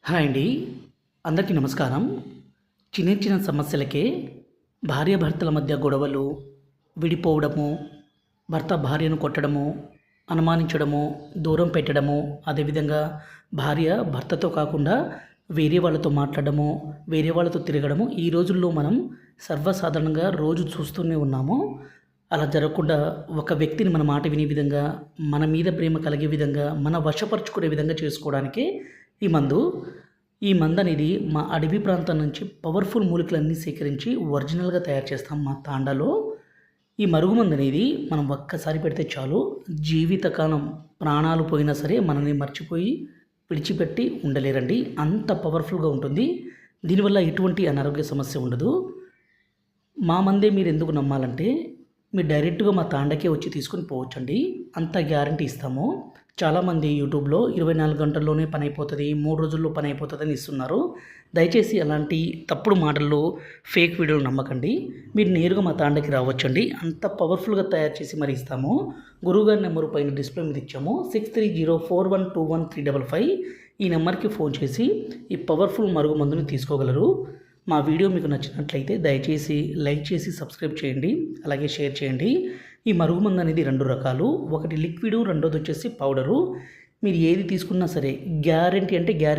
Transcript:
Hi అండి. అందరికీ నమస్కారం. చిన్న చిన్న సమస్యలకే భార్యాభర్తల మధ్య గొడవలు, విడిపోవడము, భర్త భార్యను కొట్టడము, అనుమానించడము, దూరం పెట్టడము, అదేవిధంగా భార్య భర్తతో కాకుండా వేరే వాళ్ళతో మాట్లాడడము, వేరే వాళ్ళతో తిరగడము ఈ రోజుల్లో మనం సర్వసాధారణంగా రోజు చూస్తూనే ఉన్నాము. అలా జరగకుండా ఒక వ్యక్తిని మన మాట వినే విధంగా, మన మీద ప్రేమ కలిగే విధంగా, మన వశపరుచుకునే విధంగా చేసుకోవడానికే ఈ మందు. ఈ మందనేది మా అడవి ప్రాంతం నుంచి పవర్ఫుల్ మూలికలన్నీ సేకరించి ఒరిజినల్‌గా తయారు చేస్తాం మా తాండాలో. ఈ మరుగుమందనేది మనం ఒక్కసారి పెడితే చాలు, జీవితకాలం ప్రాణాలు పోయినా సరే మనల్ని మర్చిపోయి విడిచిపెట్టి ఉండలేరండి. అంత పవర్ఫుల్‌గా ఉంటుంది. దీనివల్ల ఎటువంటి అనారోగ్య సమస్య ఉండదు. మా మందే మీరెందుకు నమ్మాలంటే, మీరు డైరెక్ట్‌గా మా తాండాకే వచ్చి తీసుకొని పోవచ్చండి. అంత గ్యారంటీ ఇస్తాము. చాలామంది యూట్యూబ్‌లో 24 గంటల్లోనే పనైపోతది, 3 రోజుల్లో పనైపోతదని ఇస్తున్నారు. దయచేసి అలాంటి తప్పుడు మాటలు, ఫేక్ వీడియోలు నమ్మకండి. మీరు నేరుగా మా తాండాకి రావచ్చండి. అంత పవర్ఫుల్‌గా తయారు చేసి మరి ఇస్తాము. గురువుగారి నెంబరు పైన డిస్‌ప్లే మీద ఇచ్చాము. 6304121355 ఈ నెంబర్‌కి ఫోన్ చేసి ఈ పవర్ఫుల్ మరుగు మందుని తీసుకోగలరు. మా వీడియో మీకు నచ్చినట్లయితే దయచేసి లైక్ చేసి సబ్స్క్రైబ్ చేయండి. అలాగే షేర్ చేయండి. ఈ మరుగుమందు అనేది 2 రకాలు. ఒకటి లిక్విడు, రెండోది వచ్చేసి పౌడరు. మీరు ఏది తీసుకున్నా సరే గ్యారంటీ అంటే గ్యారంటీ